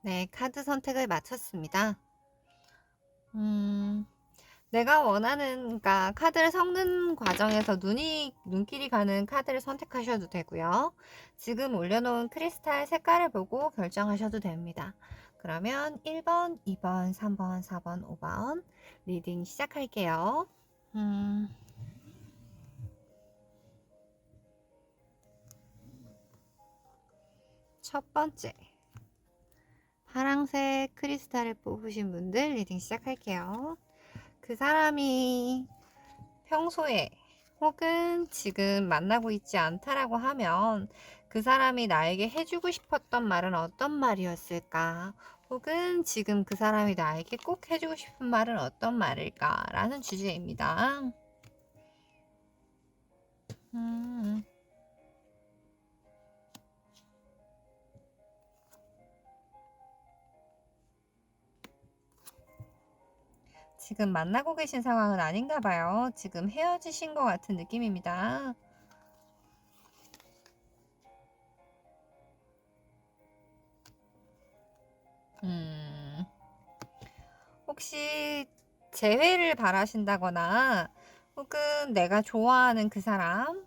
네, 카드 선택을 마쳤습니다. 음, 내가 원하는, 그러니까 카드를 섞는 과정에서 눈길이 가는 카드를 선택하셔도 되고요. 지금 올려놓은 크리스탈 색깔을 보고 결정하셔도 됩니다. 그러면 1번, 2번, 3번, 4번, 5번 리딩 시작할게요. 첫 번째, 파랑색 크리스탈을 뽑으신 분들 리딩 시작할게요. 그 사람이 평소에 혹은 지금 만나고 있지 않다라고 하면 그 사람이 나에게 해주고 싶었던 말은 어떤 말이었을까? 혹은 지금 그 사람이 나에게 꼭 해주고 싶은 말은 어떤 말일까? 라는 주제입니다. 지금 만나고 계신 상황은 아닌가 봐요. 지금 헤어지신 것 같은 느낌입니다. 혹시 재회를 바라신다거나 혹은 내가 좋아하는 그 사람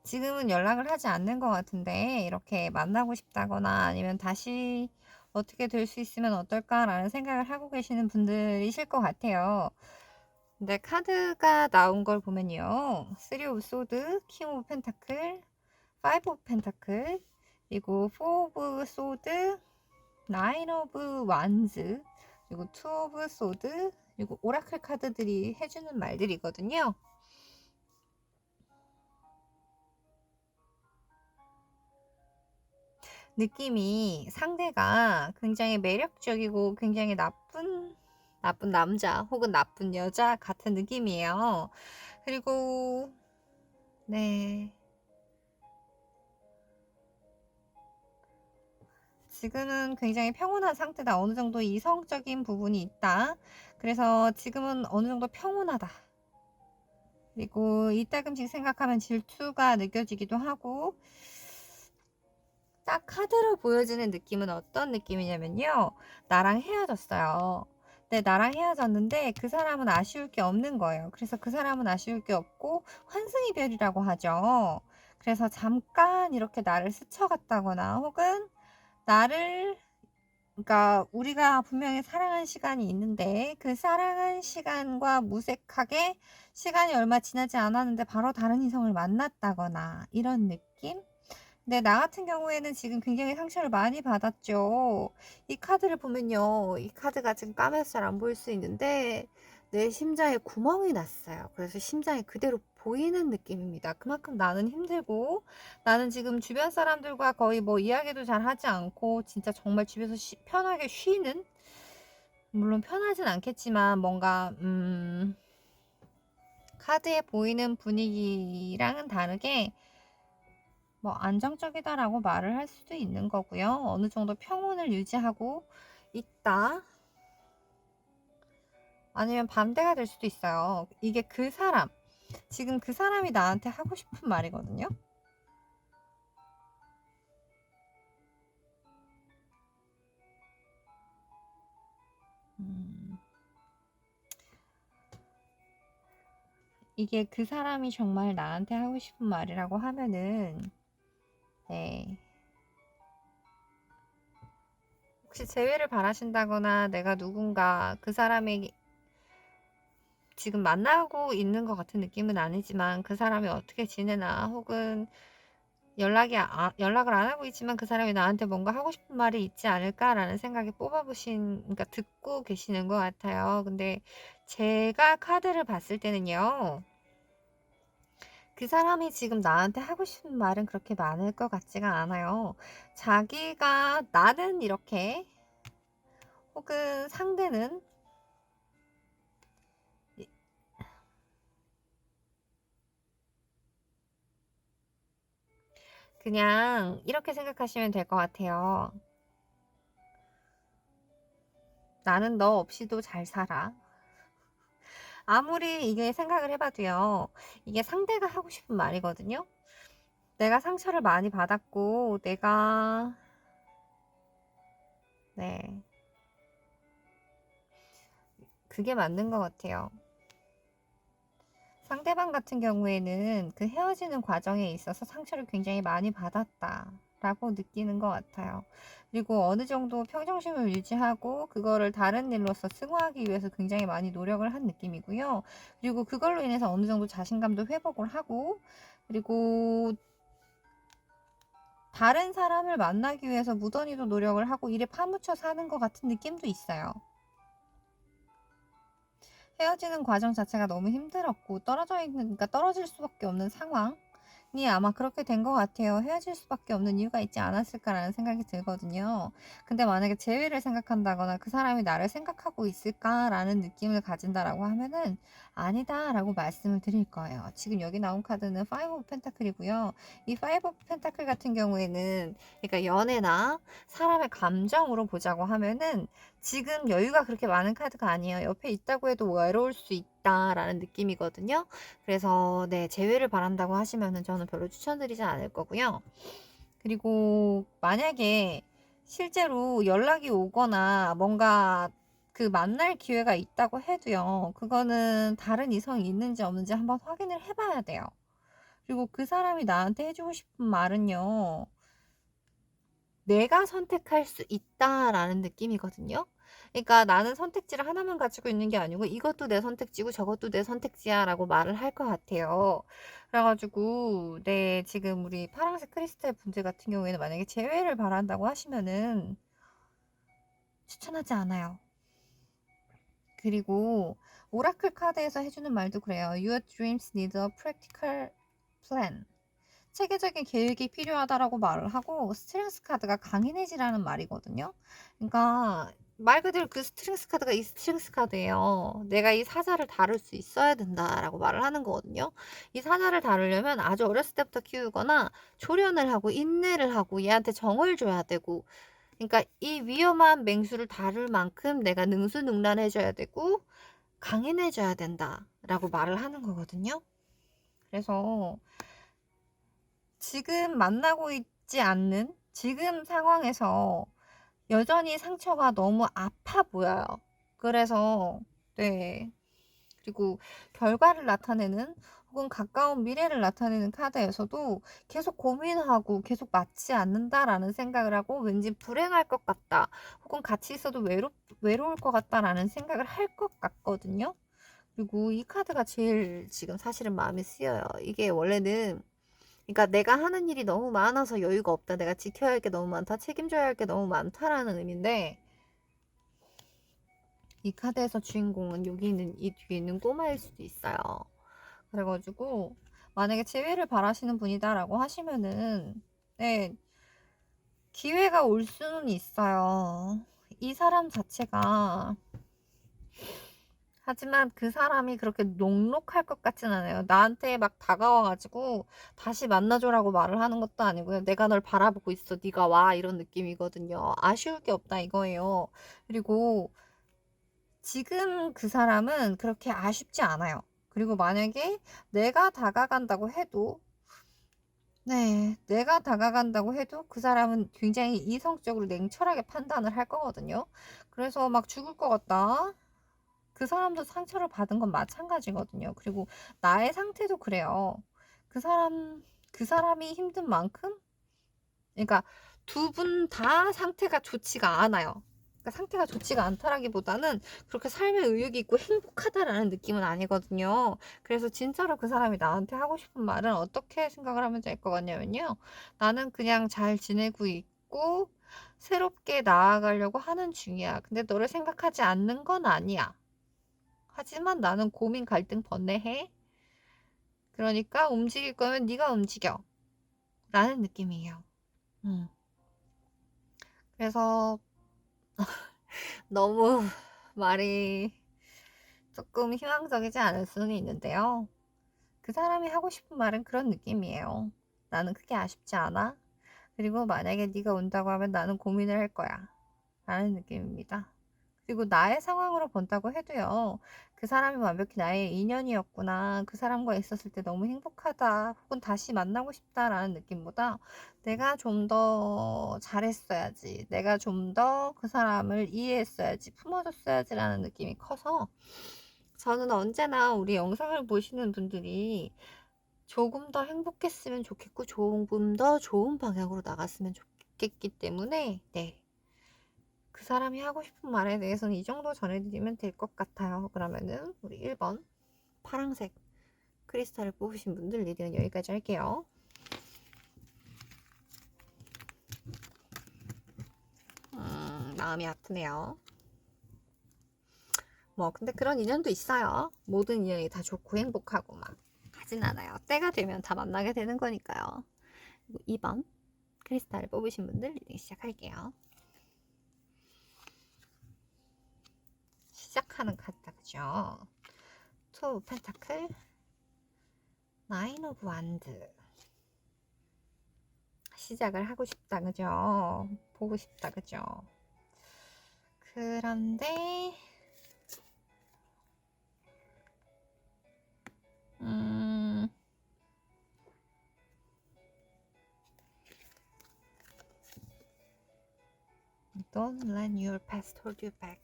지금은 연락을 하지 않는 것 같은데 이렇게 만나고 싶다거나 아니면 다시 어떻게 될 수 있으면 어떨까라는 생각을 하고 계시는 분들이실 것 같아요. 근데 카드가 나온 걸 보면요. 3 오브 소드, 킹 오브 펜타클, 5 오브 펜타클, 그리고 4 오브 소드, 9 오브 완즈, 그리고 2 오브 소드, 그리고 오라클 카드들이 해주는 말들이거든요. 느낌이 상대가 굉장히 매력적이고 굉장히 나쁜 남자 혹은 나쁜 여자 같은 느낌이에요. 그리고 네. 지금은 굉장히 평온한 상태다. 어느 정도 이성적인 부분이 있다. 그래서 지금은 어느 정도 평온하다. 그리고 이따금씩 생각하면 질투가 느껴지기도 하고 딱 카드로 보여지는 느낌은 어떤 느낌이냐면요. 나랑 헤어졌어요. 네, 나랑 헤어졌는데 그 사람은 아쉬울 게 없는 거예요. 그래서 그 사람은 아쉬울 게 없고 환승이별이라고 하죠. 그래서 잠깐 이렇게 나를 스쳐갔다거나 혹은 나를 그러니까 우리가 분명히 사랑한 시간이 있는데 그 사랑한 시간과 무색하게 시간이 얼마 지나지 않았는데 바로 다른 이성을 만났다거나 이런 느낌? 네, 나 같은 경우에는 지금 굉장히 상처를 많이 받았죠. 이 카드를 보면요. 이 카드가 지금 까매서 잘 안 보일 수 있는데 내 심장에 구멍이 났어요. 그래서 심장이 그대로 보이는 느낌입니다. 그만큼 나는 힘들고 나는 지금 주변 사람들과 거의 뭐 이야기도 잘 하지 않고 진짜 정말 집에서 편하게 쉬는 물론 편하진 않겠지만 뭔가 카드에 보이는 분위기랑은 다르게 뭐 안정적이다라고 말을 할 수도 있는 거고요. 어느 정도 평온을 유지하고 있다. 아니면 반대가 될 수도 있어요. 이게 그 사람, 지금 그 사람이 나한테 하고 싶은 말이거든요. 이게 그 사람이 정말 나한테 하고 싶은 말이라고 하면은 네. 혹시 재회를 바라신다거나 내가 누군가 그 사람에게 지금 만나고 있는 것 같은 느낌은 아니지만 그 사람이 어떻게 지내나 혹은 연락을 안 하고 있지만 그 사람이 나한테 뭔가 하고 싶은 말이 있지 않을까라는 생각이 그러니까 듣고 계시는 것 같아요. 근데 제가 카드를 봤을 때는요. 그 사람이 지금 나한테 하고 싶은 말은 그렇게 많을 것 같지가 않아요. 자기가 나는 이렇게 혹은 상대는 그냥 이렇게 생각하시면 될 것 같아요. 나는 너 없이도 잘 살아. 아무리 이게 생각을 해봐도요. 이게 상대가 하고 싶은 말이거든요. 내가 상처를 많이 받았고 네. 그게 맞는 것 같아요. 상대방 같은 경우에는 그 헤어지는 과정에 있어서 상처를 굉장히 많이 받았다라고 느끼는 것 같아요. 그리고 어느 정도 평정심을 유지하고 그거를 다른 일로서 승화하기 위해서 굉장히 많이 노력을 한 느낌이고요. 그리고 그걸로 인해서 어느 정도 자신감도 회복을 하고, 그리고 다른 사람을 만나기 위해서 무던히도 노력을 하고 일에 파묻혀 사는 것 같은 느낌도 있어요. 헤어지는 과정 자체가 너무 힘들었고 그러니까 떨어질 수밖에 없는 상황이 아마 그렇게 된 것 같아요. 헤어질 수밖에 없는 이유가 있지 않았을까라는 생각이 들거든요. 근데 만약에 재회를 생각한다거나 그 사람이 나를 생각하고 있을까라는 느낌을 가진다라고 하면은 아니다라고 말씀을 드릴 거예요. 지금 여기 나온 카드는 파이브 오브 펜타클이고요. 이 파이브 오브 펜타클 같은 경우에는 그러니까 연애나 사람의 감정으로 보자고 하면은 지금 여유가 그렇게 많은 카드가 아니에요. 옆에 있다고 해도 외로울 수 있다라는 느낌이거든요. 그래서 네, 재회를 바란다고 하시면은 저는 별로 추천드리지 않을 거고요. 그리고 만약에 실제로 연락이 오거나 뭔가 그 만날 기회가 있다고 해도요. 그거는 다른 이성이 있는지 없는지 한번 확인을 해봐야 돼요. 그리고 그 사람이 나한테 해주고 싶은 말은요. 내가 선택할 수 있다라는 느낌이거든요. 그러니까 나는 선택지를 하나만 가지고 있는 게 아니고 이것도 내 선택지고 저것도 내 선택지야라고 말을 할 것 같아요. 그래가지고 네, 지금 우리 파란색 크리스탈 분들 같은 경우에는 만약에 재회를 바란다고 하시면은 추천하지 않아요. 그리고 오라클 카드에서 해주는 말도 그래요. Your dreams need a practical plan. 체계적인 계획이 필요하다라고 말을 하고, 스트렝스 카드가 강인해지라는 말이거든요. 그러니까 말 그대로 그 스트렝스 카드가 이 스트렝스 카드예요. 내가 이 사자를 다룰 수 있어야 된다라고 말을 하는 거거든요. 이 사자를 다루려면 아주 어렸을 때부터 키우거나 조련을 하고 인내를 하고 얘한테 정을 줘야 되고, 그러니까 이 위험한 맹수를 다룰 만큼 내가 능수능란해져야 되고 강인해져야 된다라고 말을 하는 거거든요. 그래서 지금 만나고 있지 않는 지금 상황에서 여전히 상처가 너무 아파 보여요. 그래서 네. 그리고 결과를 나타내는 혹은 가까운 미래를 나타내는 카드에서도 계속 고민하고 계속 맞지 않는다라는 생각을 하고 왠지 불행할 것 같다. 혹은 같이 있어도 외로울 것 같다라는 생각을 할 것 같거든요. 그리고 이 카드가 제일 지금 사실은 마음에 쓰여요. 이게 원래는 그러니까 내가 하는 일이 너무 많아서 여유가 없다. 내가 지켜야 할 게 너무 많다. 책임져야 할 게 너무 많다라는 의미인데, 이 카드에서 주인공은 여기 있는 이 뒤에 있는 꼬마일 수도 있어요. 그래가지고 만약에 재회를 바라시는 분이다라고 하시면은 네, 기회가 올 수는 있어요. 이 사람 자체가, 하지만 그 사람이 그렇게 녹록할 것 같진 않아요. 나한테 막 다가와가지고 다시 만나줘라고 말을 하는 것도 아니고요. 내가 널 바라보고 있어. 네가 와. 이런 느낌이거든요. 아쉬울 게 없다 이거예요. 그리고 지금 그 사람은 그렇게 아쉽지 않아요. 그리고 만약에 내가 다가간다고 해도 내가 다가간다고 해도 그 사람은 굉장히 이성적으로 냉철하게 판단을 할 거거든요. 그래서 막 죽을 것 같다. 그 사람도 상처를 받은 건 마찬가지거든요. 그리고 나의 상태도 그래요. 그 사람이 힘든 만큼, 그러니까 두 분 다 상태가 좋지가 않아요. 그러니까 상태가 좋지가 않다라기보다는 그렇게 삶에 의욕이 있고 행복하다라는 느낌은 아니거든요. 그래서 진짜로 그 사람이 나한테 하고 싶은 말은 어떻게 생각을 하면 될 것 같냐면요. 나는 그냥 잘 지내고 있고 새롭게 나아가려고 하는 중이야. 근데 너를 생각하지 않는 건 아니야. 하지만 나는 고민, 갈등, 번뇌해. 그러니까 움직일 거면 네가 움직여. 라는 느낌이에요. 음. 그래서 너무 말이 조금 희망적이지 않을 수는 있는데요. 그 사람이 하고 싶은 말은 그런 느낌이에요. 나는 크게 아쉽지 않아. 그리고 만약에 네가 온다고 하면 나는 고민을 할 거야. 라는 느낌입니다. 그리고 나의 상황으로 본다고 해도요. 그 사람이 완벽히 나의 인연이었구나. 그 사람과 있었을 때 너무 행복하다. 혹은 다시 만나고 싶다라는 느낌보다 내가 좀 더 잘했어야지. 내가 좀 더 그 사람을 이해했어야지. 품어줬어야지라는 느낌이 커서 저는 언제나 우리 영상을 보시는 분들이 조금 더 행복했으면 좋겠고 조금 더 좋은 방향으로 나갔으면 좋겠기 때문에 네. 그 사람이 하고 싶은 말에 대해서는 이 정도 전해드리면 될 것 같아요. 그러면은 우리 1번 파랑색 크리스탈을 뽑으신 분들 리딩은 여기까지 할게요. 마음이 아프네요. 뭐 근데 그런 인연도 있어요. 모든 인연이 다 좋고 행복하고 막 하진 않아요. 때가 되면 다 만나게 되는 거니까요. 그리고 2번 크리스탈을 뽑으신 분들 리딩 시작할게요. 시작하는 카드다 그죠? 투 오브 펜타클, 나인 오브 완드. 시작을 하고 싶다 그죠? 보고 싶다 그죠? 그런데 Don't let your past hold you back.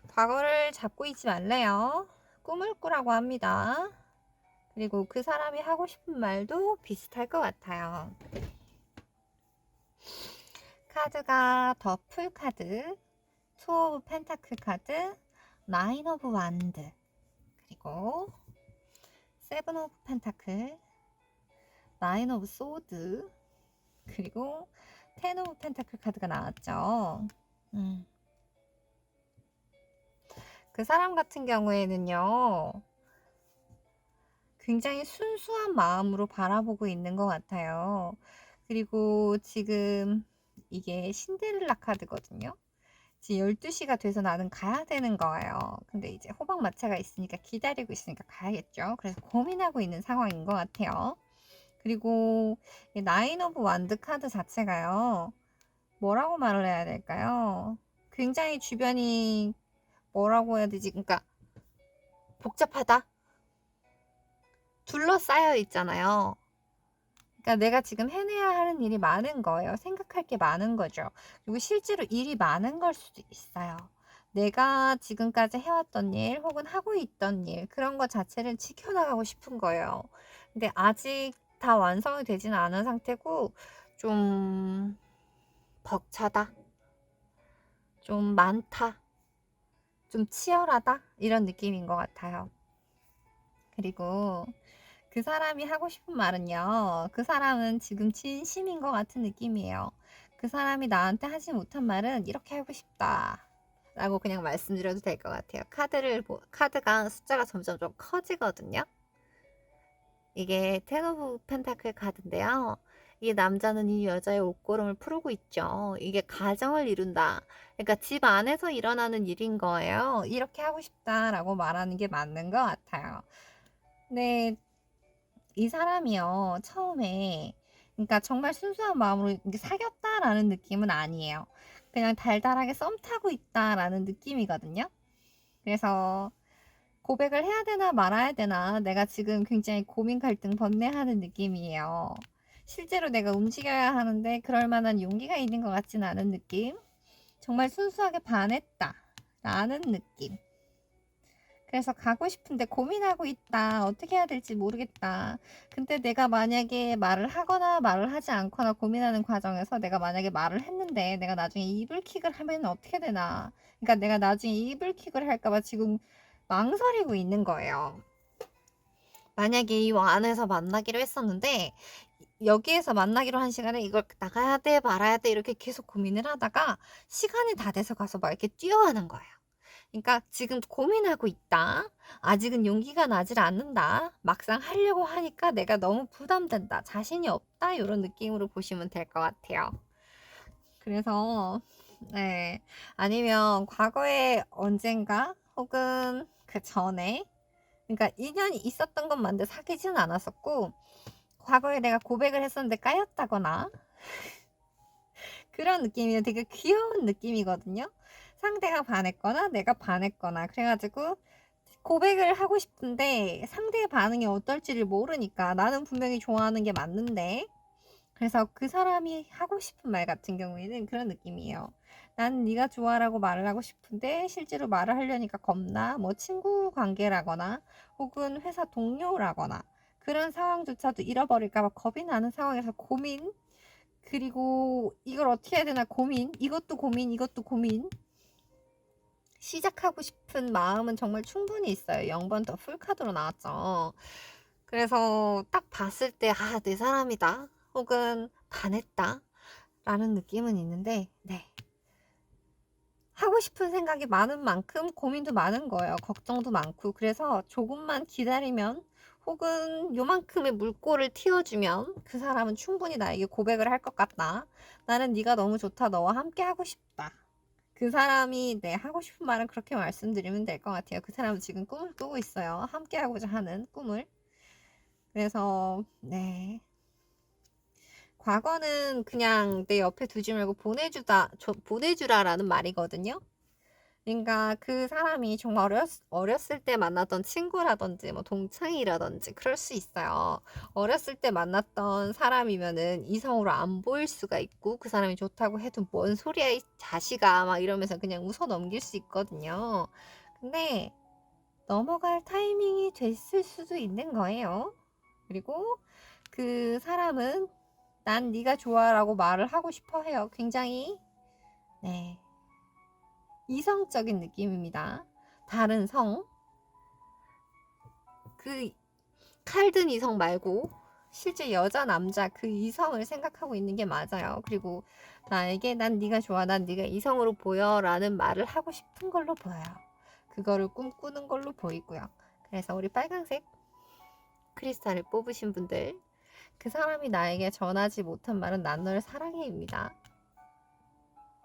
과거를 잡고 있지 말래요. 꿈을 꾸라고 합니다. 그리고 그 사람이 하고 싶은 말도 비슷할 것 같아요. 카드가 더 풀 카드, 투 오브 펜타클 카드, 나인 오브 완드, 그리고 세븐 오브 펜타클, 나인 오브 소드, 그리고 텐 오브 펜타클 카드가 나왔죠. 그 사람 같은 경우에는요, 굉장히 순수한 마음으로 바라보고 있는 것 같아요. 그리고 지금 이게 신데렐라 카드거든요. 지금 12시가 돼서 나는 가야 되는 거예요. 근데 이제 호박마차가 있으니까 기다리고 있으니까 가야겠죠. 그래서 고민하고 있는 상황인 것 같아요. 그리고 나인 오브 완드 카드 자체가요. 뭐라고 말을 해야 될까요? 굉장히 주변이 뭐라고 해야 되지? 그러니까 복잡하다? 둘러싸여 있잖아요. 그러니까 내가 지금 해내야 하는 일이 많은 거예요. 생각할 게 많은 거죠. 그리고 실제로 일이 많은 걸 수도 있어요. 내가 지금까지 해왔던 일 혹은 하고 있던 일 그런 것 자체를 지켜나가고 싶은 거예요. 근데 아직 다 완성이 되지는 않은 상태고 좀 벅차다, 좀 많다, 좀 치열하다 이런 느낌인 것 같아요. 그리고 그 사람이 하고 싶은 말은요. 그 사람은 지금 진심인 것 같은 느낌이에요. 그 사람이 나한테 하지 못한 말은 이렇게 하고 싶다. 라고 그냥 말씀드려도 될 것 같아요. 카드가 숫자가 점점 좀 커지거든요. 이게 텐 오브 펜타클 카드인데요. 이 남자는 이 여자의 옷걸음을 풀고 있죠. 이게 가정을 이룬다. 그러니까 집 안에서 일어나는 일인 거예요. 이렇게 하고 싶다라고 말하는 게 맞는 것 같아요. 네, 이 사람이요, 처음에, 그러니까 정말 순수한 마음으로 이렇게 사귀었다라는 느낌은 아니에요. 그냥 달달하게 썸 타고 있다라는 느낌이거든요. 그래서 고백을 해야 되나 말아야 되나 내가 지금 굉장히 고민 갈등 번뇌하는 느낌이에요. 실제로 내가 움직여야 하는데 그럴 만한 용기가 있는 것 같지는 않은 느낌. 정말 순수하게 반했다 라는 느낌. 그래서 가고 싶은데 고민하고 있다. 어떻게 해야 될지 모르겠다. 근데 내가 만약에 말을 하거나 말을 하지 않거나 고민하는 과정에서 내가 만약에 말을 했는데 내가 나중에 이불킥을 하면 어떻게 되나. 그러니까 내가 나중에 이불킥을 할까봐 지금 망설이고 있는 거예요. 만약에 이 안에서 만나기로 했었는데 여기에서 만나기로 한 시간에 이걸 나가야 돼 말아야 돼 이렇게 계속 고민을 하다가 시간이 다 돼서 가서 막 이렇게 뛰어가는 거예요. 그러니까 지금 고민하고 있다. 아직은 용기가 나질 않는다. 막상 하려고 하니까 내가 너무 부담된다. 자신이 없다. 이런 느낌으로 보시면 될 것 같아요. 그래서 네. 아니면 과거에 언젠가 혹은 그 전에 그러니까 인연이 있었던 건 맞는데 사귀지는 않았었고 과거에 내가 고백을 했었는데 까였다거나 그런 느낌이에요. 되게 귀여운 느낌이거든요. 상대가 반했거나 내가 반했거나 그래가지고 고백을 하고 싶은데 상대의 반응이 어떨지를 모르니까 나는 분명히 좋아하는 게 맞는데 그래서 그 사람이 하고 싶은 말 같은 경우에는 그런 느낌이에요. 난 네가 좋아라고 말을 하고 싶은데 실제로 말을 하려니까 겁나 뭐 친구 관계라거나 혹은 회사 동료라거나 그런 상황조차도 잃어버릴까 봐 겁이 나는 상황에서 고민 그리고 이걸 어떻게 해야 되나 고민 이것도 고민 이것도 고민 시작하고 싶은 마음은 정말 충분히 있어요. 0번 더 풀카드로 나왔죠. 그래서 딱 봤을 때, 아, 내 사람이다. 혹은 반했다. 라는 느낌은 있는데, 네. 하고 싶은 생각이 많은 만큼 고민도 많은 거예요. 걱정도 많고. 그래서 조금만 기다리면 혹은 요만큼의 물꼬를 틔워주면 그 사람은 충분히 나에게 고백을 할 것 같다. 나는 네가 너무 좋다. 너와 함께 하고 싶다. 그 사람이 네, 하고 싶은 말은 그렇게 말씀드리면 될 것 같아요. 그 사람은 지금 꿈을 꾸고 있어요. 함께 하고자 하는 꿈을. 그래서 네. 과거는 그냥 내 옆에 두지 말고 보내주라라는 말이거든요. 그러니까 그 사람이 정말 어렸을 때 만났던 친구라든지 뭐 동창이라든지 그럴 수 있어요. 어렸을 때 만났던 사람이면은 이성으로 안 보일 수가 있고 그 사람이 좋다고 해도 뭔 소리야 이 자식아 막 이러면서 그냥 웃어 넘길 수 있거든요. 근데 넘어갈 타이밍이 됐을 수도 있는 거예요. 그리고 그 사람은 난 네가 좋아라고 말을 하고 싶어 해요. 굉장히 네. 이성적인 느낌입니다. 다른 성, 그 칼든 이성 말고 실제 여자 남자 그 이성을 생각하고 있는 게 맞아요. 그리고 나에게 난 네가 좋아, 난 네가 이성으로 보여라는 말을 하고 싶은 걸로 보여요. 그거를 꿈꾸는 걸로 보이고요. 그래서 우리 빨간색 크리스탈을 뽑으신 분들 그 사람이 나에게 전하지 못한 말은 난 너를 사랑해입니다.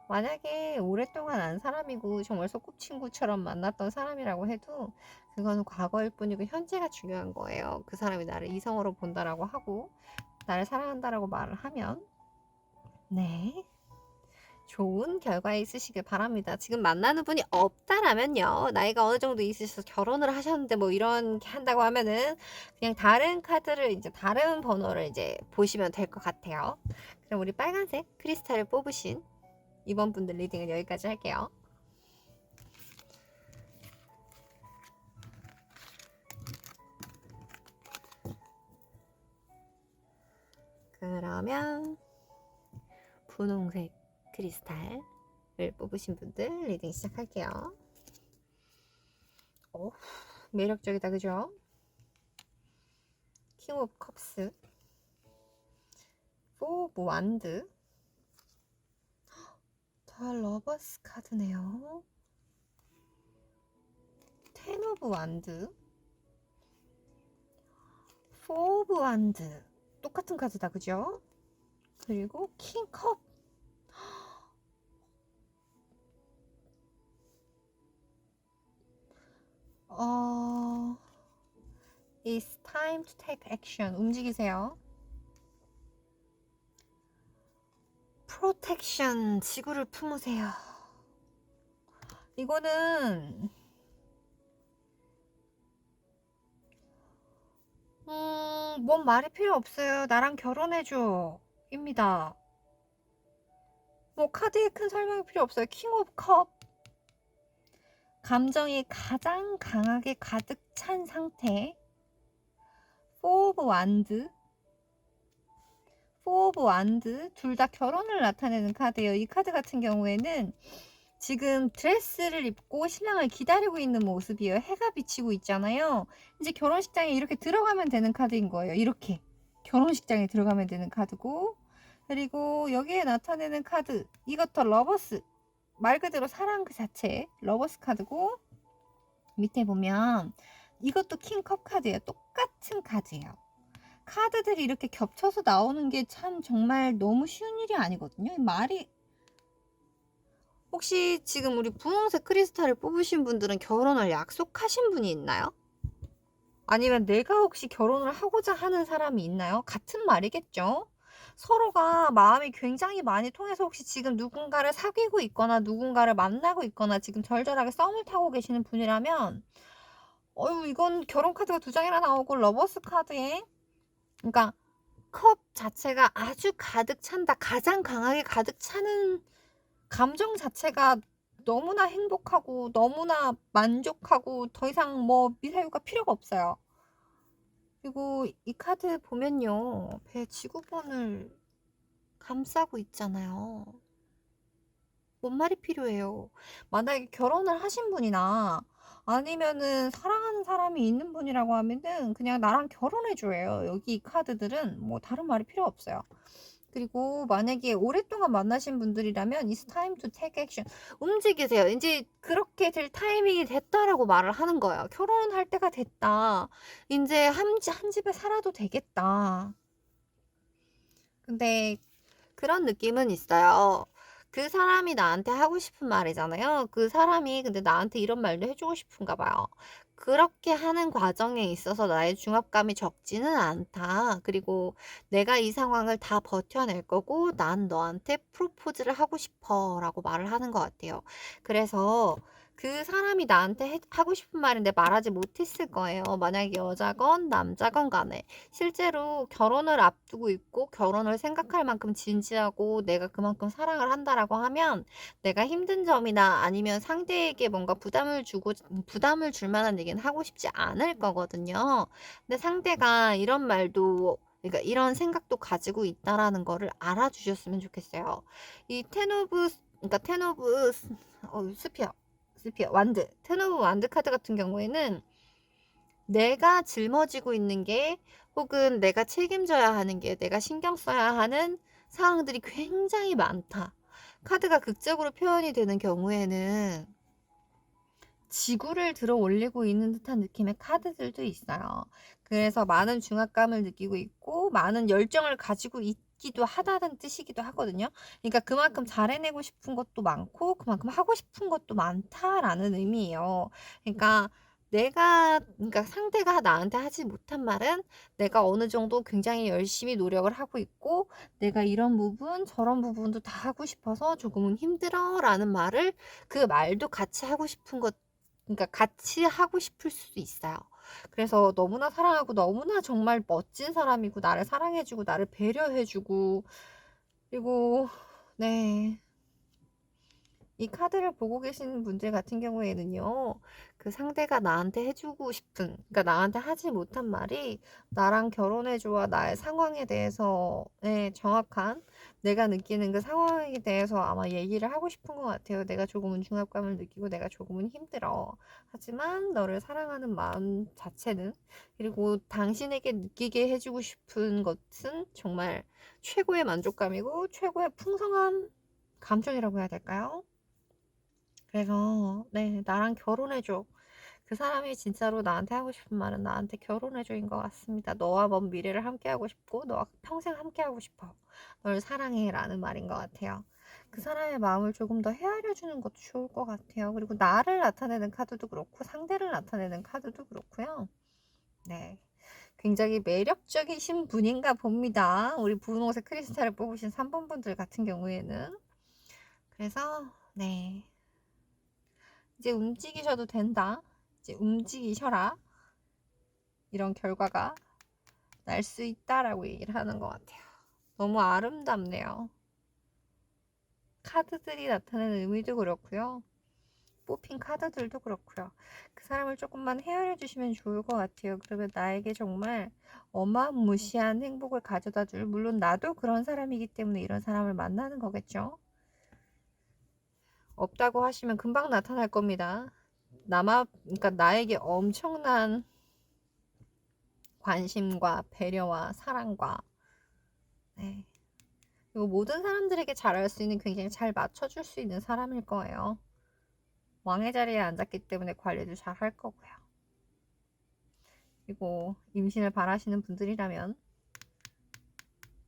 만약에 오랫동안 안 사람이고 정말 소꿉친구처럼 만났던 사람이라고 해도 그거는 과거일 뿐이고 현재가 중요한 거예요. 그 사람이 나를 이성으로 본다라고 하고 나를 사랑한다라고 말을 하면 네 좋은 결과에 있으시길 바랍니다. 지금 만나는 분이 없다라면요. 나이가 어느 정도 있으셔서 결혼을 하셨는데 뭐 이런 게 한다고 하면은 그냥 다른 카드를 이제 다른 번호를 이제 보시면 될 것 같아요. 그럼 우리 빨간색 크리스탈을 뽑으신 이번 분들 리딩은 여기까지 할게요. 그러면 분홍색 크리스탈을 뽑으신 분들 리딩 시작할게요. 오, 매력적이다 그죠? 킹 오브 컵스, 포 오브 완드, 더 러버스 카드네요. 텐 오브 완드, 포 오브 완드 똑같은 카드다 그죠? 그리고 킹 컵. It's time to take action. 움직이세요. 프로텍션, 지구를 품으세요. 이거는 뭔 말이 필요 없어요. 나랑 결혼해줘 입니다. 뭐 카드에 큰 설명이 필요 없어요. 킹 오브 컵, 감정이 가장 강하게 가득 찬 상태. 포 오브 완드, 포 오브 완드 둘 다 결혼을 나타내는 카드예요. 이 카드 같은 경우에는 지금 드레스를 입고 신랑을 기다리고 있는 모습이에요. 해가 비치고 있잖아요. 이제 결혼식장에 이렇게 들어가면 되는 카드인 거예요. 이렇게 결혼식장에 들어가면 되는 카드고, 그리고 여기에 나타내는 카드 이것도 러버스, 말 그대로 사랑 그 자체 러버스 카드고, 밑에 보면 이것도 킹컵 카드예요. 똑같은 카드예요. 카드들이 이렇게 겹쳐서 나오는 게 참 정말 너무 쉬운 일이 아니거든요. 말이 혹시 지금 우리 분홍색 크리스탈을 뽑으신 분들은 결혼을 약속하신 분이 있나요? 아니면 내가 혹시 결혼을 하고자 하는 사람이 있나요? 같은 말이겠죠? 서로가 마음이 굉장히 많이 통해서 혹시 지금 누군가를 사귀고 있거나 누군가를 만나고 있거나 지금 절절하게 썸을 타고 계시는 분이라면 어유 이건 결혼 카드가 두 장이나 나오고 러버스 카드에 그러니까 컵 자체가 아주 가득 찬다. 가장 강하게 가득 차는 감정 자체가 너무나 행복하고 너무나 만족하고 더 이상 뭐 미사유가 필요가 없어요. 그리고 이 카드 보면요. 배 지구본을 감싸고 있잖아요. 뭔 말이 필요해요. 만약에 결혼을 하신 분이나 아니면은 사랑하는 사람이 있는 분이라고 하면은 그냥 나랑 결혼해 줘요. 여기 이 카드들은 뭐 다른 말이 필요 없어요. 그리고 만약에 오랫동안 만나신 분들이라면 It's time to take action. 움직이세요. 인제 그렇게 될 타이밍이 됐다라고 말을 하는 거예요. 결혼할 때가 됐다. 인제 한 집에 살아도 되겠다. 근데 그런 느낌은 있어요. 그 사람이 나한테 하고 싶은 말이잖아요. 그 사람이 근데 나한테 이런 말도 해 주고 싶은가 봐요. "그렇게 하는 과정에 있어서 나의 중압감이 적지는 않다. 그리고 내가 이 상황을 다 버텨낼 거고 난 너한테 프로포즈를 하고 싶어."라고 말을 하는 것 같아요. 그래서 그 사람이 나한테 하고 싶은 말인데 말하지 못했을 거예요. 만약에 여자건 남자건 간에. 실제로 결혼을 앞두고 있고 결혼을 생각할 만큼 진지하고 내가 그만큼 사랑을 한다라고 하면 내가 힘든 점이나 아니면 상대에게 뭔가 부담을 줄 만한 얘기는 하고 싶지 않을 거거든요. 근데 상대가 이런 말도 그러니까 이런 생각도 가지고 있다라는 거를 알아주셨으면 좋겠어요. 이 텐 오브 스피어 완드 텐 오브 완드 카드 같은 경우에는 내가 짊어지고 있는 게 혹은 내가 책임져야 하는 게 내가 신경 써야 하는 상황들이 굉장히 많다. 카드가 극적으로 표현이 되는 경우에는 지구를 들어 올리고 있는 듯한 느낌의 카드들도 있어요. 그래서 많은 중압감을 느끼고 있고 많은 열정을 가지고 있기도 하다는 뜻이기도 하거든요. 그러니까 그만큼 잘해내고 싶은 것도 많고 그만큼 하고 싶은 것도 많다라는 의미예요. 그러니까 그러니까 상대가 나한테 하지 못한 말은 내가 어느 정도 굉장히 열심히 노력을 하고 있고 내가 이런 부분 저런 부분도 다 하고 싶어서 조금은 힘들어라는 말을 그 말도 같이 하고 싶은 것 그러니까 같이 하고 싶을 수도 있어요. 그래서 너무나 사랑하고 너무나 정말 멋진 사람이고 나를 사랑해 주고 나를 배려해 주고 그리고 네. 이 카드를 보고 계시는 분들 같은 경우에는요. 그 상대가 나한테 해 주고 싶은 그러니까 나한테 하지 못한 말이 나랑 결혼해 줘와 나의 상황에 대해서 네 정확한 내가 느끼는 그 상황에 대해서 아마 얘기를 하고 싶은 것 같아요. "내가 조금은 중압감을 느끼고 내가 조금은 힘들어. 하지만 너를 사랑하는 마음 자체는 그리고 당신에게 느끼게 해 주고 싶은 것은 정말 최고의 만족감이고 최고의 풍성한 감정이라고 해야 될까요?" 그래서 네 "나랑 결혼해 줘." 그 사람이 진짜로 나한테 하고 싶은 말은 "나한테 결혼해 줘"인 것 같습니다. "너와 먼 미래를 함께하고 싶고 너와 평생 함께하고 싶어. 널 사랑해."라는 말인 것 같아요. 그 사람의 마음을 조금 더 헤아려 주는 것도 좋을 것 같아요. 그리고 나를 나타내는 카드도 그렇고 상대를 나타내는 카드도 그렇고요. 네. 굉장히 매력적이신 분인가 봅니다. 우리 분홍색 크리스탈을 뽑으신 3번 분들 같은 경우에는. 그래서 네. "이제 움직이셔도 된다. 이제 움직이셔라." 이런 결과가 날 수 있다라고 얘기를 하는 것 같아요. 너무 아름답네요. 카드들이 나타내는 의미도 그렇고요. 뽑힌 카드들도 그렇고요. 그 사람을 조금만 헤아려 주시면 좋을 것 같아요. 그러면 나에게 정말 어마무시한 행복을 가져다 줄 물론 나도 그런 사람이기 때문에 이런 사람을 만나는 거겠죠. 없다고 하시면 금방 나타날 겁니다. 그러니까 나에게 엄청난 관심과 배려와 사랑과 네. 그리고 모든 사람들에게 잘할 수 있는 굉장히 잘 맞춰줄 수 있는 사람일 거예요. 왕의 자리에 앉았기 때문에 관리도 잘 할 거고요. 그리고 임신을 바라시는 분들이라면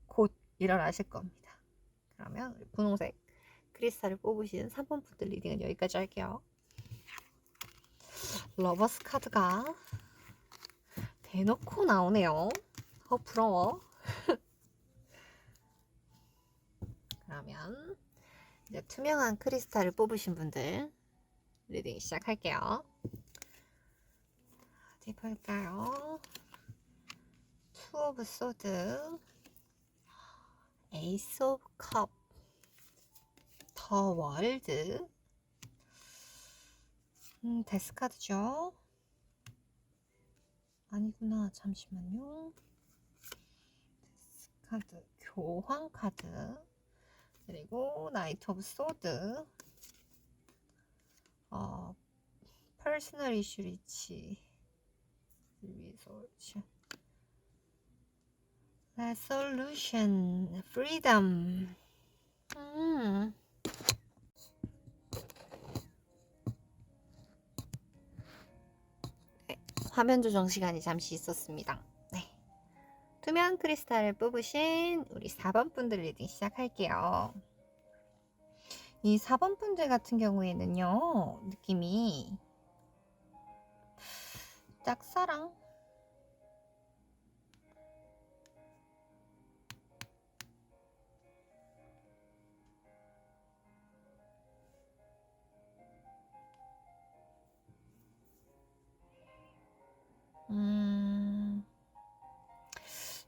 곧 일어나실 겁니다. 그러면 우리 분홍색 크리스탈을 뽑으신 3번 분들 리딩은 여기까지 할게요. 러버스 카드가 대놓고 나오네요. 부러워. 그러면 이제 투명한 크리스탈을 뽑으신 분들 리딩 시작할게요. 어디 볼까요? 투 오브 소드, 에이스 오브 컵, 더 월드, 데스카드죠. 아니구나, 잠시만요. 데스카드, 교황 카드, 그리고 나이트 오브 소드, 퍼스널 이슈 리치, 리소르션, 레솔루션, 프리덤. 네, 화면 조정 시간이 잠시 있었습니다. 네. 투명 크리스탈을 뽑으신 우리 4번 분들 리딩 시작할게요. 이 4번 분들 같은 경우에는요, 느낌이 짝사랑,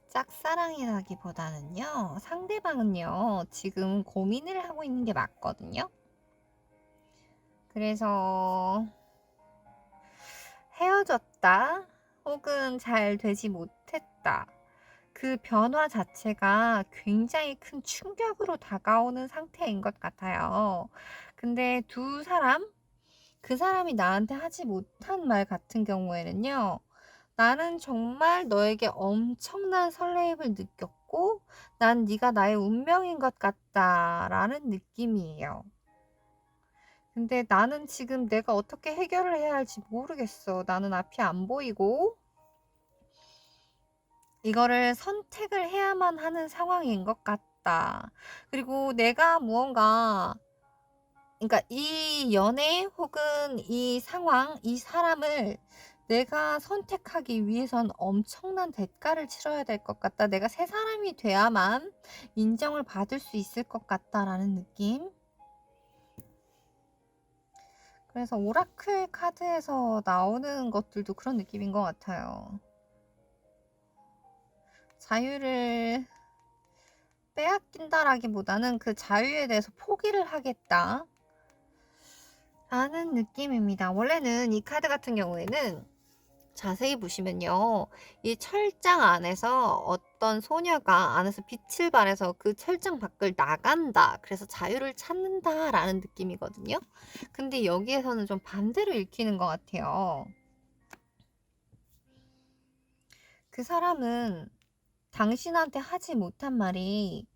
짝사랑이라기보다는요, 상대방은요, 지금 고민을 하고 있는 게 맞거든요. 그래서 헤어졌다, 혹은 잘 되지 못했다. 그 변화 자체가 굉장히 큰 충격으로 다가오는 상태인 것 같아요. 근데 두 사람, 그 사람이 나한테 하지 못한 말 같은 경우에는요, 나는 정말 너에게 엄청난 설레임을 느꼈고 난 네가 나의 운명인 것 같다라는 느낌이에요. 근데 나는 지금 내가 어떻게 해결을 해야 할지 모르겠어. 나는 앞이 안 보이고 이거를 선택을 해야만 하는 상황인 것 같다. 그리고 내가 무언가, 그러니까 이 연애 혹은 이 상황, 이 사람을 내가 선택하기 위해선 엄청난 대가를 치러야 될 것 같다. 내가 새 사람이 돼야만 인정을 받을 수 있을 것 같다라는 느낌. 그래서 오라클 카드에서 나오는 것들도 그런 느낌인 것 같아요. 자유를 빼앗긴다라기보다는 그 자유에 대해서 포기를 하겠다 라는 느낌입니다. 원래는 이 카드 같은 경우에는 자세히 보시면요, 이 철장 안에서 어떤 소녀가 안에서 빛을 발해서 그 철장 밖을 나간다, 그래서 자유를 찾는다 라는 느낌이거든요. 근데 여기에서는 좀 반대로 읽히는 것 같아요. 그 사람은 당신한테 하지 못한 말이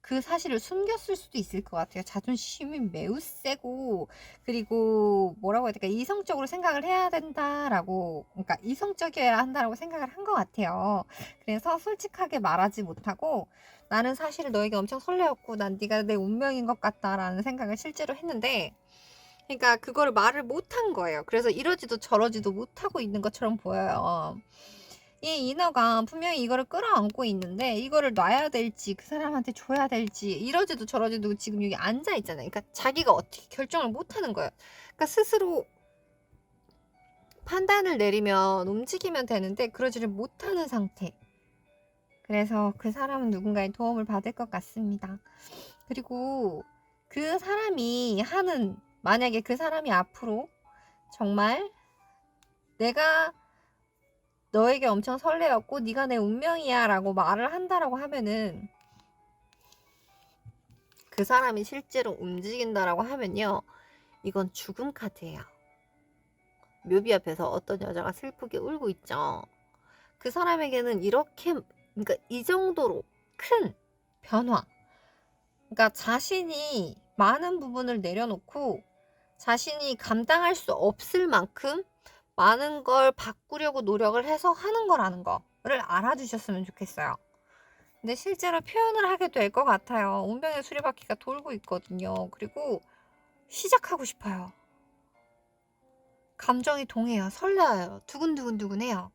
그 사실을 숨겼을 수도 있을 것 같아요. 자존심이 매우 세고, 그리고 뭐라고 해야 될까, 이성적으로 생각을 해야 된다라고, 그러니까 이성적이어야 한다라고 생각을 한 것 같아요. 그래서 솔직하게 말하지 못하고 나는 사실 너에게 엄청 설레었고 난 네가 내 운명인 것 같다라는 생각을 실제로 했는데, 그러니까 그거를 말을 못한 거예요. 그래서 이러지도 저러지도 못하고 있는 것처럼 보여요. 이 인어가 분명히 이거를 끌어안고 있는데 이거를 놔야 될지 그 사람한테 줘야 될지 이러지도 저러지도 지금 여기 앉아 있잖아요. 그러니까 자기가 어떻게 결정을 못 하는 거예요. 그러니까 스스로 판단을 내리면 움직이면 되는데 그러지를 못하는 상태. 그래서 그 사람은 누군가의 도움을 받을 것 같습니다. 그리고 그 사람이 하는, 만약에 그 사람이 앞으로 정말 내가 너에게 엄청 설레었고 네가 내 운명이야 라고 말을 한다라고 하면은, 그 사람이 실제로 움직인다라고 하면요, 이건 죽음 카드예요. 묘비 앞에서 어떤 여자가 슬프게 울고 있죠. 그 사람에게는 이렇게, 그러니까 이 정도로 큰 변화, 그러니까 자신이 많은 부분을 내려놓고 자신이 감당할 수 없을 만큼 많은 걸 바꾸려고 노력을 해서 하는 거라는 거를 알아주셨으면 좋겠어요. 근데 실제로 표현을 하게 될 것 같아요. 운명의 수레바퀴가 돌고 있거든요. 그리고 시작하고 싶어요. 감정이 동해요. 설레어요. 두근두근두근해요.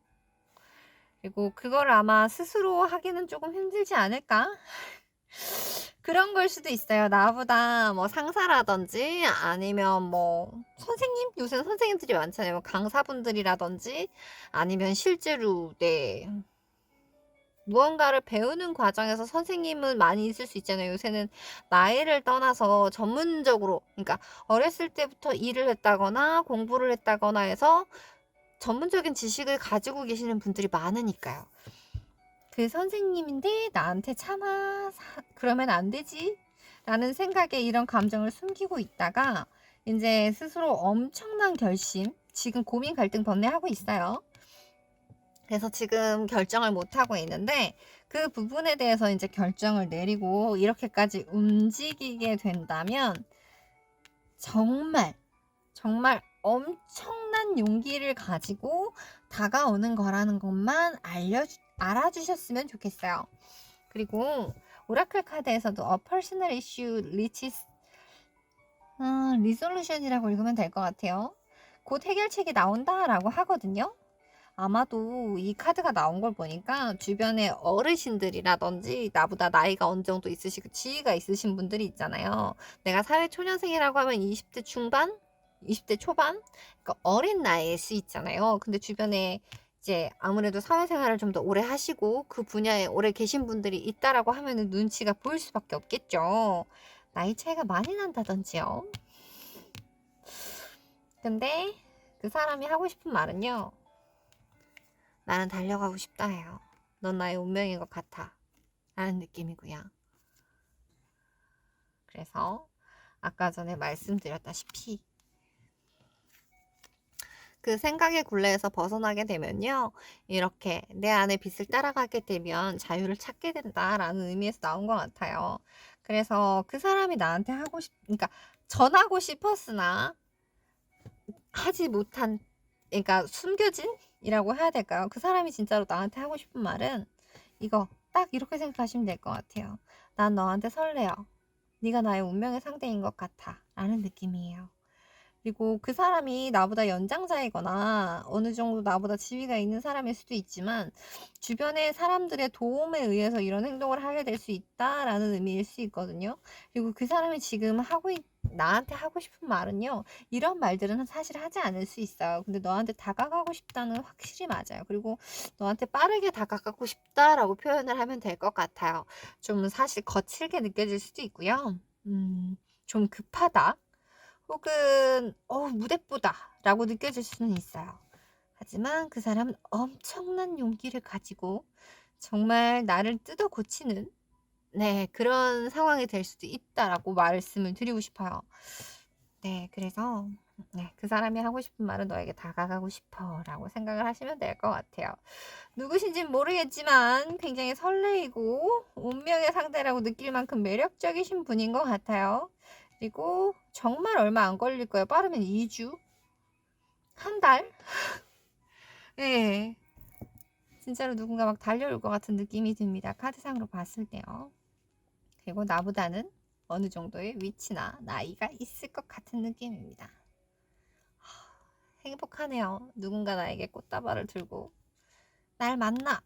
그리고 그걸 아마 스스로 하기는 조금 힘들지 않을까? 그런 걸 수도 있어요. 나보다 뭐 상사라든지 아니면 뭐 선생님? 요새는 선생님들이 많잖아요. 뭐 강사분들이라든지 아니면 실제로 네. 무언가를 배우는 과정에서 선생님은 많이 있을 수 있잖아요. 요새는 나이를 떠나서 전문적으로, 그러니까 어렸을 때부터 일을 했다거나 공부를 했다거나 해서 전문적인 지식을 가지고 계시는 분들이 많으니까요. 그 선생님인데 나한테 차마 그러면 안 되지 라는 생각에 이런 감정을 숨기고 있다가 이제 스스로 엄청난 결심, 지금 고민 갈등 번뇌하고 있어요. 그래서 지금 결정을 못하고 있는데 그 부분에 대해서 이제 결정을 내리고 이렇게까지 움직이게 된다면 정말 정말 엄청난 용기를 가지고 다가오는 거라는 것만 알아주셨으면 좋겠어요. 그리고 오라클 카드에서도 A Personal Issue Reaches Resolution이라고 읽으면 될 것 같아요. 곧 해결책이 나온다라고 하거든요. 아마도 이 카드가 나온 걸 보니까 주변에 어르신들이라든지 나보다 나이가 어느 정도 있으시고 지위가 있으신 분들이 있잖아요. 내가 사회 초년생이라고 하면 20대 중반? 20대 초반? 그러니까 어린 나이일 수 있잖아요. 근데 주변에 이제 아무래도 사회생활을 좀 더 오래 하시고 그 분야에 오래 계신 분들이 있다라고 하면은 눈치가 보일 수밖에 없겠죠. 나이 차이가 많이 난다든지요. 근데 그 사람이 하고 싶은 말은요. 나는 달려가고 싶다 해요. 넌 나의 운명인 것 같아. 라는 느낌이고요. 그래서 아까 전에 말씀드렸다시피 그 생각의 굴레에서 벗어나게 되면요. 이렇게 내 안의 빛을 따라가게 되면 자유를 찾게 된다라는 의미에서 나온 것 같아요. 그래서 그 사람이 나한테 그러니까 전하고 싶었으나 하지 못한, 그러니까 숨겨진이라고 해야 될까요? 그 사람이 진짜로 나한테 하고 싶은 말은 이거 딱 이렇게 생각하시면 될 것 같아요. 난 너한테 설레어. 네가 나의 운명의 상대인 것 같아. 라는 느낌이에요. 그리고 그 사람이 나보다 연장자이거나 어느 정도 나보다 지위가 있는 사람일 수도 있지만 주변의 사람들의 도움에 의해서 이런 행동을 하게 될 수 있다라는 의미일 수 있거든요. 그리고 그 사람이 지금 나한테 하고 싶은 말은요. 이런 말들은 사실 하지 않을 수 있어요. 근데 너한테 다가가고 싶다는 확실히 맞아요. 그리고 너한테 빠르게 다가가고 싶다라고 표현을 하면 될 것 같아요. 좀 사실 거칠게 느껴질 수도 있고요. 좀 급하다. 혹은 무대뽀다 라고 느껴질 수는 있어요. 하지만 그 사람은 엄청난 용기를 가지고 정말 나를 뜯어 고치는 네, 그런 상황이 될 수도 있다라고 말씀을 드리고 싶어요. 네, 그래서 네, 그 사람이 하고 싶은 말은 너에게 다가가고 싶어 라고 생각을 하시면 될 것 같아요. 누구신지는 모르겠지만 굉장히 설레이고 운명의 상대라고 느낄 만큼 매력적이신 분인 것 같아요. 그리고 정말 얼마 안 걸릴 거예요. 빠르면 2주? 한 달? 네. 진짜로 누군가 막 달려올 것 같은 느낌이 듭니다. 카드상으로 봤을 때요. 그리고 나보다는 어느 정도의 위치나 나이가 있을 것 같은 느낌입니다. 행복하네요. 누군가 나에게 꽃다발을 들고 날 만나.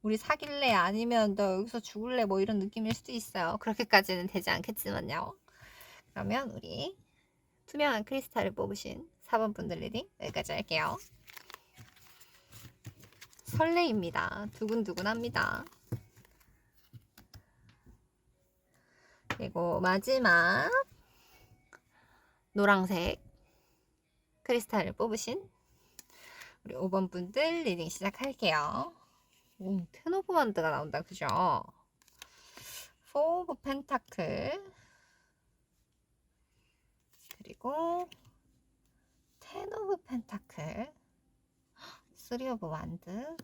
우리 사귈래? 아니면 너 여기서 죽을래? 뭐 이런 느낌일 수도 있어요. 그렇게까지는 되지 않겠지만요. 그러면 우리 투명한 크리스탈을 뽑으신 4번 분들 리딩 여기까지 할게요. 설레입니다. 두근두근합니다. 그리고 마지막 노란색 크리스탈을 뽑으신 우리 5번 분들 리딩 시작할게요. 오, 텐 오브 원드가 나온다. 그죠? 4 오브 펜타클 그리고 10 오브 펜타클 3 오브 완드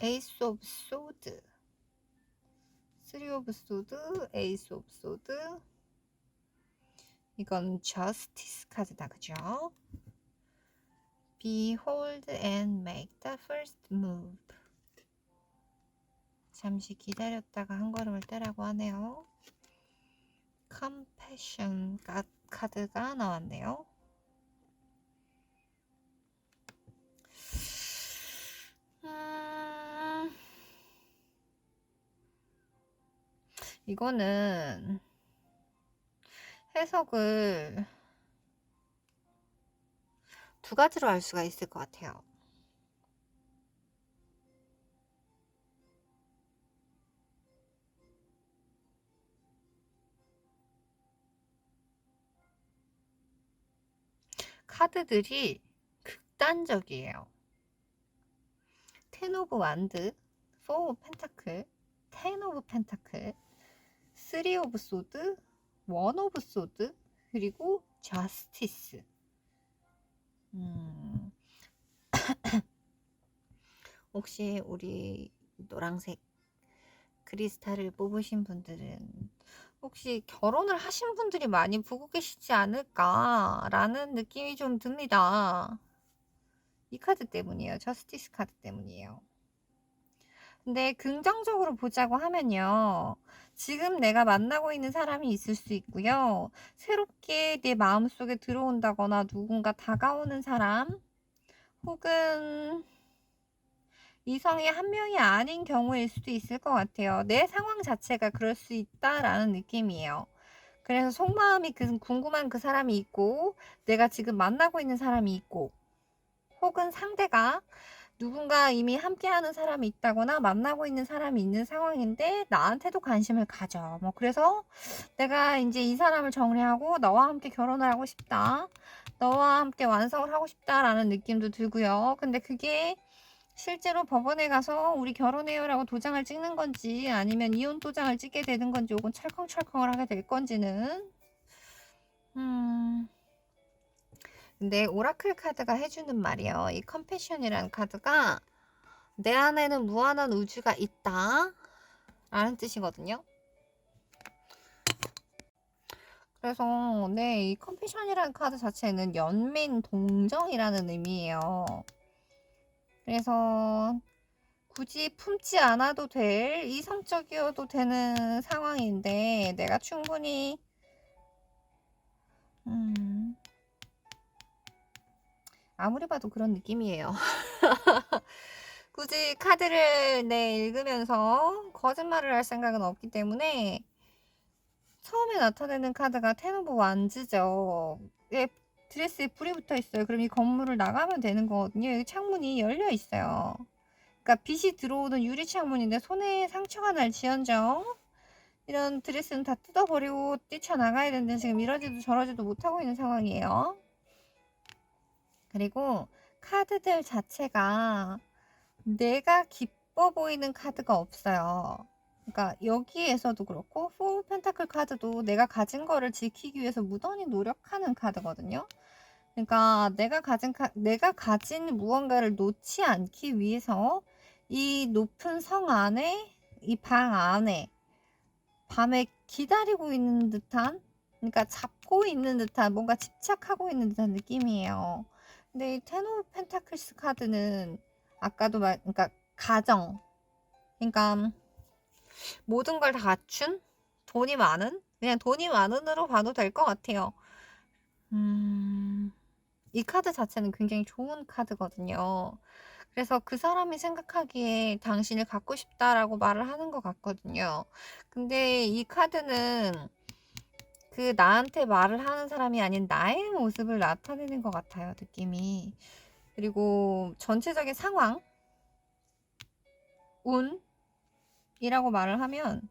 에이스 오브 소드 3 오브 소드 에이스 오브 소드 이건 저스티스 카드다. 그죠? Behold and make the first move. 잠시 기다렸다가 한 걸음을 떼라고 하네요. Compassion 카드가 나왔네요. 이거는 해석을 두 가지로 할 수가 있을 것 같아요. 카드들이 극단적이에요. 텐 오브 완드, 4 오브 펜타클, 10 오브 펜타클, 3 오브 소드, 1 오브 소드, 그리고 저스티스. 혹시 우리 노란색 크리스탈을 뽑으신 분들은 혹시 결혼을 하신 분들이 많이 보고 계시지 않을까라는 느낌이 좀 듭니다. 이 카드 때문이에요. 저스티스 카드 때문이에요. 근데 긍정적으로 보자고 하면요. 지금 내가 만나고 있는 사람이 있을 수 있고요. 새롭게 내 마음속에 들어온다거나 누군가 다가오는 사람, 혹은 이성이 한 명이 아닌 경우일 수도 있을 것 같아요. 내 상황 자체가 그럴 수 있다라는 느낌이에요. 그래서 속마음이 궁금한 그 사람이 있고, 내가 지금 만나고 있는 사람이 있고, 혹은 상대가 누군가 이미 함께하는 사람이 있다거나 만나고 있는 사람이 있는 상황인데 나한테도 관심을 가져. 뭐 그래서 내가 이제 이 사람을 정리하고 너와 함께 결혼을 하고 싶다. 너와 함께 완성을 하고 싶다라는 느낌도 들고요. 근데 그게 실제로 법원에 가서 우리 결혼해요라고 도장을 찍는 건지 아니면 이혼 도장을 찍게 되는 건지 혹은 철컹철컹을 하게 될 건지는 근데 오라클 카드가 해주는 말이요. 이 컴패션이라는 카드가 내 안에는 무한한 우주가 있다 라는 뜻이거든요. 그래서 이 컴패션이라는 카드 자체는 연민 동정이라는 의미예요. 그래서 굳이 품지 않아도 될 이성적이어도 되는 상황인데 내가 충분히 아무리 봐도 그런 느낌이에요. 굳이 카드를 읽으면서 거짓말을 할 생각은 없기 때문에 처음에 나타내는 카드가 텐 오브 완즈죠. 드레스에 불이 붙어 있어요. 그럼 이 건물을 나가면 되는 거거든요. 여기 창문이 열려 있어요. 그러니까 빛이 들어오는 유리 창문인데 손에 상처가 날지언정 이런 드레스는 다 뜯어버리고 뛰쳐나가야 되는데 지금 이러지도 저러지도 못하고 있는 상황이에요. 그리고 카드들 자체가 내가 기뻐 보이는 카드가 없어요. 그러니까 여기에서도 그렇고 4 펜타클 카드도 내가 가진 거를 지키기 위해서 무던히 노력하는 카드거든요. 그러니까 내가 가진 무언가를 놓지 않기 위해서 이 높은 성 안에 이 방 안에 밤에 기다리고 있는 듯한, 그러니까 잡고 있는 듯한, 뭔가 집착하고 있는 듯한 느낌이에요. 근데 이 텐 오브 펜타클스 카드는 아까도 그러니까 가정, 그러니까 모든 걸 다 갖춘 돈이 많은, 그냥 돈이 많은으로 봐도 될 것 같아요. 이 카드 자체는 굉장히 좋은 카드거든요. 그래서 그 사람이 생각하기에 당신을 갖고 싶다라고 말을 하는 것 같거든요. 근데 이 카드는 그 나한테 말을 하는 사람이 아닌 나의 모습을 나타내는 것 같아요, 느낌이. 그리고 전체적인 상황, 운이라고 말을 하면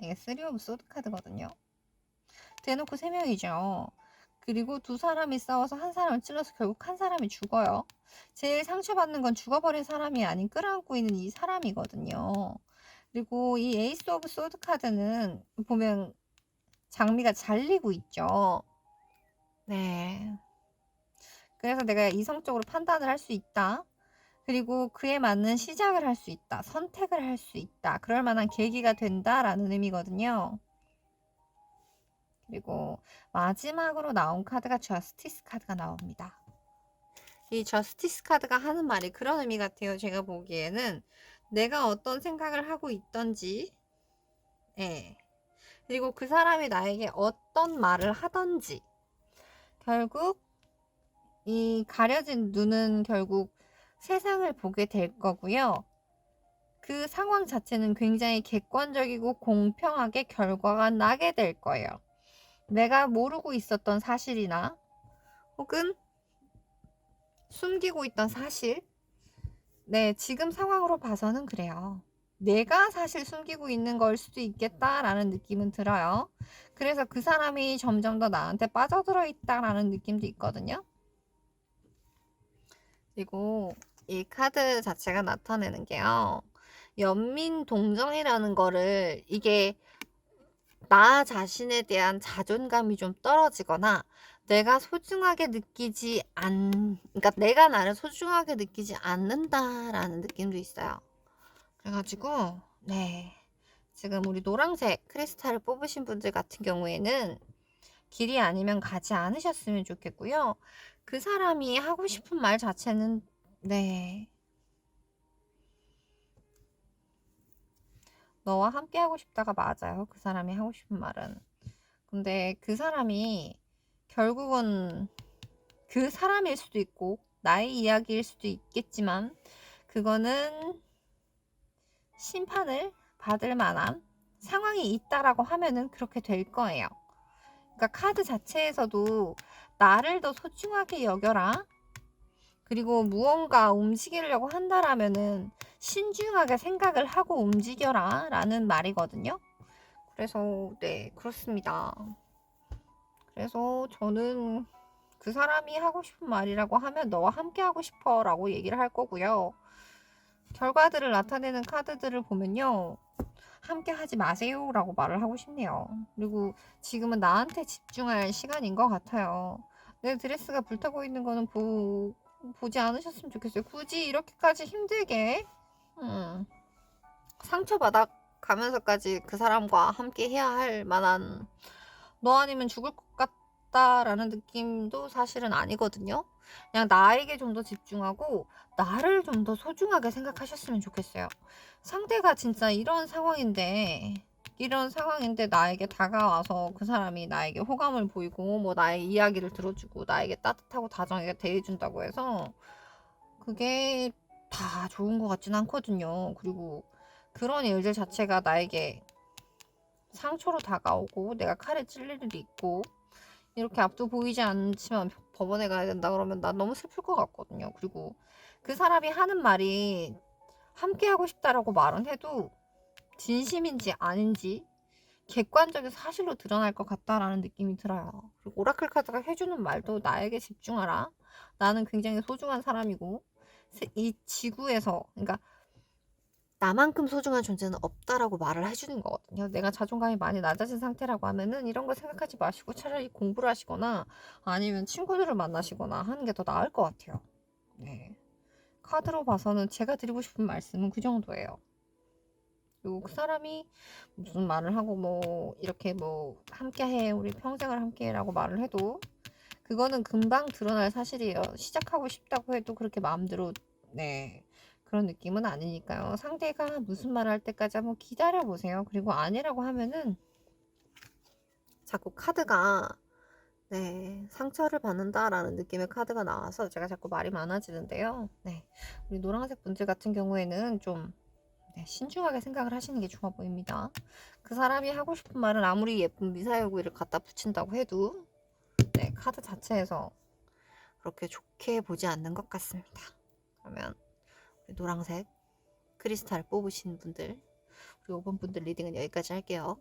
이게 3 오브 소드 카드거든요. 대놓고 3명이죠. 그리고 두 사람이 싸워서 한 사람을 찔러서 결국 한 사람이 죽어요. 제일 상처받는 건 죽어버린 사람이 아닌 끌어안고 있는 이 사람이거든요. 그리고 이 에이스 오브 소드 카드는 보면 장미가 잘리고 있죠. 네. 그래서 내가 이성적으로 판단을 할 수 있다. 그리고 그에 맞는 시작을 할 수 있다. 선택을 할 수 있다. 그럴 만한 계기가 된다라는 의미거든요. 그리고 마지막으로 나온 카드가 저스티스 카드가 나옵니다. 이 저스티스 카드가 하는 말이 그런 의미 같아요. 제가 보기에는 내가 어떤 생각을 하고 있던지, 예. 그리고 그 사람이 나에게 어떤 말을 하던지, 결국 이 가려진 눈은 결국 세상을 보게 될 거고요. 그 상황 자체는 굉장히 객관적이고 공평하게 결과가 나게 될 거예요. 내가 모르고 있었던 사실이나 혹은 숨기고 있던 사실, 네, 지금 상황으로 봐서는 그래요. 내가 사실 숨기고 있는 걸 수도 있겠다라는 느낌은 들어요. 그래서 그 사람이 점점 더 나한테 빠져들어 있다라는 느낌도 있거든요. 그리고 이 카드 자체가 나타내는 게요. 연민동정이라는 거를, 이게 나 자신에 대한 자존감이 좀 떨어지거나 내가 소중하게 느끼지 그러니까 내가 나를 소중하게 느끼지 않는다라는 느낌도 있어요. 그래가지고 네, 지금 우리 노란색 크리스탈을 뽑으신 분들 같은 경우에는 길이 아니면 가지 않으셨으면 좋겠고요. 그 사람이 하고 싶은 말 자체는 네, 너와 함께 하고 싶다가 맞아요. 그 사람이 하고 싶은 말은. 근데 그 사람이 결국은 그 사람일 수도 있고 나의 이야기일 수도 있겠지만 그거는 심판을 받을 만한 상황이 있다라고 하면은 그렇게 될 거예요. 그러니까 카드 자체에서도 나를 더 소중하게 여겨라. 그리고 무언가 움직이려고 한다라면은 신중하게 생각을 하고 움직여라 라는 말이거든요. 그래서 네, 그렇습니다. 그래서 저는 그 사람이 하고 싶은 말이라고 하면 너와 함께 하고 싶어 라고 얘기를 할 거고요. 결과들을 나타내는 카드들을 보면요, 함께 하지 마세요 라고 말을 하고 싶네요. 그리고 지금은 나한테 집중할 시간인 것 같아요. 내 드레스가 불타고 있는 거는 보지 않으셨으면 좋겠어요. 굳이 이렇게까지 힘들게 상처받아 가면서까지 그 사람과 함께 해야 할 만한, 너 아니면 죽을 것 같다라는 느낌도 사실은 아니거든요. 그냥 나에게 좀 더 집중하고 나를 좀 더 소중하게 생각하셨으면 좋겠어요. 상대가 진짜 이런 상황인데 나에게 다가와서 그 사람이 나에게 호감을 보이고 뭐 나의 이야기를 들어주고 나에게 따뜻하고 다정하게 대해준다고 해서 그게 다 좋은 것 같진 않거든요. 그리고 그런 일들 자체가 나에게 상처로 다가오고 내가 칼에 찔릴 일이 있고 이렇게 앞도 보이지 않지만 법원에 가야 된다 그러면 난 너무 슬플 것 같거든요. 그리고 그 사람이 하는 말이 함께 하고 싶다라고 말은 해도 진심인지 아닌지 객관적인 사실로 드러날 것 같다라는 느낌이 들어요. 그리고 오라클 카드가 해주는 말도 나에게 집중하라. 나는 굉장히 소중한 사람이고 이 지구에서, 그러니까 나만큼 소중한 존재는 없다라고 말을 해주는 거거든요. 내가 자존감이 많이 낮아진 상태라고 하면은 이런 거 생각하지 마시고 차라리 공부를 하시거나 아니면 친구들을 만나시거나 하는 게 더 나을 것 같아요. 네. 카드로 봐서는 제가 드리고 싶은 말씀은 그 정도예요. 그리고 그 사람이 무슨 말을 하고 뭐 이렇게 뭐 함께해, 우리 평생을 함께해라고 말을 해도 그거는 금방 드러날 사실이에요. 시작하고 싶다고 해도 그렇게 마음대로 네, 그런 느낌은 아니니까요. 상대가 무슨 말을 할 때까지 한번 기다려 보세요. 그리고 아니라고 하면은 자꾸 카드가 네, 상처를 받는다라는 느낌의 카드가 나와서 제가 자꾸 말이 많아지는데요. 네, 우리 노란색 분들 같은 경우에는 좀 네, 신중하게 생각을 하시는 게 좋아 보입니다. 그 사람이 하고 싶은 말은 아무리 예쁜 미사여구이를 갖다 붙인다고 해도 네, 카드 자체에서 그렇게 좋게 보지 않는 것 같습니다. 그러면 우리 노란색 크리스탈 뽑으신 분들, 우리 5번 분들 리딩은 여기까지 할게요.